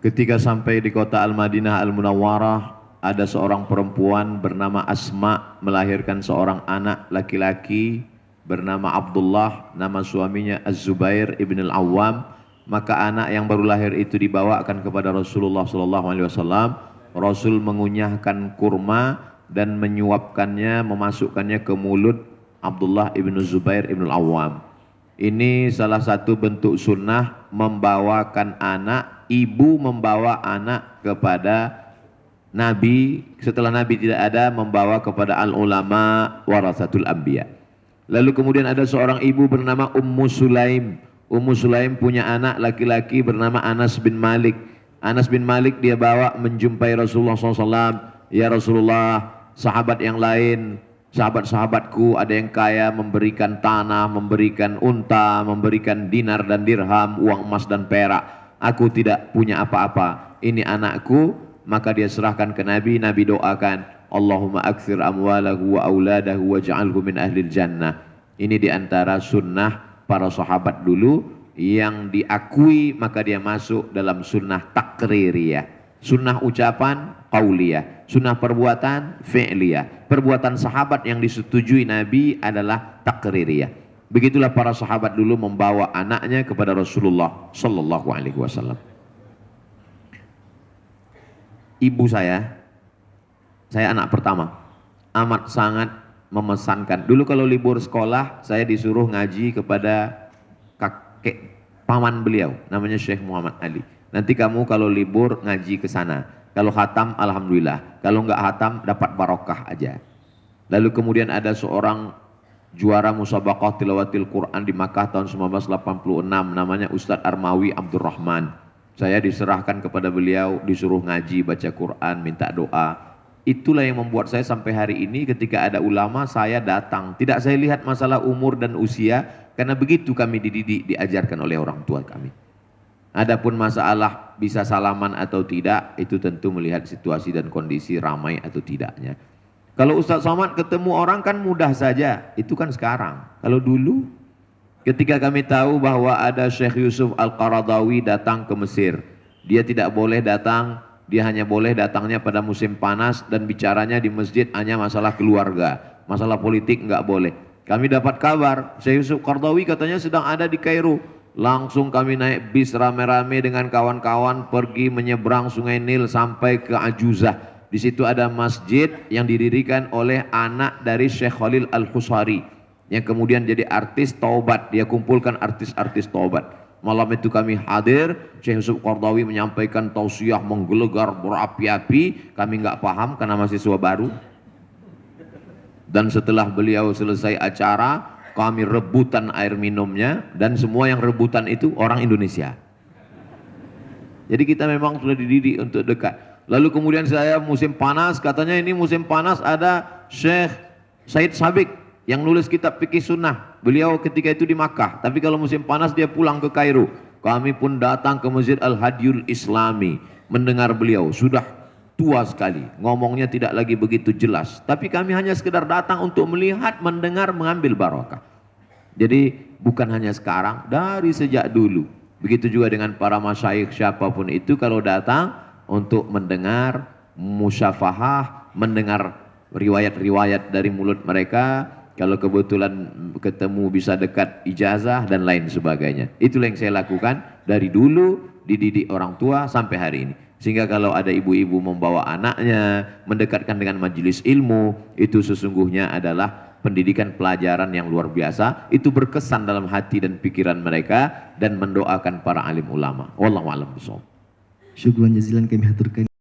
Ketika sampai di kota Al-Madinah Al-Munawwarah, ada seorang perempuan bernama Asma melahirkan seorang anak laki-laki bernama Abdullah, nama suaminya Az-Zubair ibn Al-Awwam. Maka anak yang baru lahir itu dibawakan kepada Rasulullah SAW. Rasul mengunyahkan kurma dan menyuapkannya, memasukkannya ke mulut Abdullah ibn Zubair ibn Al-Awwam. Ini salah satu bentuk sunnah membawakan anak, ibu membawa anak kepada Nabi, setelah Nabi tidak ada, membawa kepada al-ulama warasatul anbiya. Lalu kemudian ada seorang ibu bernama Ummu Sulaim. Ummu Sulaim punya anak laki-laki bernama Anas bin Malik. Anas bin Malik dia bawa menjumpai Rasulullah SAW. Ya Rasulullah, sahabat yang lain, sahabat-sahabatku ada yang kaya, memberikan tanah, memberikan unta, memberikan dinar dan dirham, uang emas dan perak. Aku tidak punya apa-apa, ini anakku. Maka dia serahkan ke Nabi. Nabi doakan, Allahumma akthir amwalahu wa auladahu waj'alhu min ahlil jannah. Ini diantara sunnah para sahabat dulu yang diakui, maka dia masuk dalam sunnah takririyah. Sunnah ucapan qauliyah, sunnah perbuatan fi'liyah. Perbuatan sahabat yang disetujui Nabi adalah takririyah. Begitulah para sahabat dulu membawa anaknya kepada Rasulullah sallallahu alaihi wasallam. Ibu saya anak pertama, amat sangat memesankan. Dulu kalau libur sekolah, saya disuruh ngaji kepada kakek paman beliau, namanya Syekh Muhammad Ali. Nanti kamu kalau libur ngaji ke sana. Kalau khatam, alhamdulillah. Kalau enggak khatam, dapat barokah aja. Lalu kemudian ada seorang juara musabaqah tilawatil Quran di Makkah tahun 1986, namanya Ustadz Armawi Abdurrahman. Saya diserahkan kepada beliau, disuruh ngaji, baca Quran, minta doa. Itulah yang membuat saya sampai hari ini ketika ada ulama saya datang. Tidak saya lihat masalah umur dan usia, karena begitu kami dididik, diajarkan oleh orang tua kami. Adapun masalah bisa salaman atau tidak, itu tentu melihat situasi dan kondisi ramai atau tidaknya. Kalau Ustadz Somad ketemu orang kan mudah saja, itu kan sekarang. Kalau dulu, ketika kami tahu bahwa ada Syekh Yusuf Al-Qaradawi datang ke Mesir, dia tidak boleh datang, dia hanya boleh datangnya pada musim panas dan bicaranya di masjid hanya masalah keluarga, masalah politik enggak boleh. Kami dapat kabar, Syekh Yusuf Qaradawi katanya sedang ada di Kairo. Langsung kami naik bis rame-rame dengan kawan-kawan pergi menyeberang Sungai Nil sampai ke Ajuzah. Di situ ada masjid yang didirikan oleh anak dari Syekh Khalil Al-Khusari, yang kemudian jadi artis taubat. Dia kumpulkan artis-artis taubat. Malam itu kami hadir, Syekh Yusuf Qaradawi menyampaikan tausiah menggelegar berapi-api. Kami nggak paham karena mahasiswa baru. Dan setelah beliau selesai acara, kami rebutan air minumnya, dan semua yang rebutan itu orang Indonesia. Jadi kita memang sudah dididik untuk dekat. Lalu kemudian saya musim panas, katanya ini musim panas ada Syekh Said Sabik yang nulis kitab fikih sunnah. Beliau ketika itu di Makkah, tapi kalau musim panas dia pulang ke Kairo. Kami pun datang ke Masjid Al-Hadiyul Islami mendengar beliau. Sudah tua sekali, ngomongnya tidak lagi begitu jelas, tapi kami hanya sekedar datang untuk melihat, mendengar, mengambil barokah. Jadi bukan hanya sekarang, dari sejak dulu. Begitu juga dengan para masyayikh siapapun itu, kalau datang untuk mendengar musyafahah, mendengar riwayat-riwayat dari mulut mereka, kalau kebetulan ketemu bisa dekat ijazah dan lain sebagainya. Itulah yang saya lakukan dari dulu, dididik orang tua sampai hari ini. Sehingga kalau ada ibu-ibu membawa anaknya, mendekatkan dengan majelis ilmu, itu sesungguhnya adalah pendidikan pelajaran yang luar biasa. Itu berkesan dalam hati dan pikiran mereka, dan mendoakan para alim ulama. Wallahu a'lam bishawab. Syukran jazilan kami haturkan.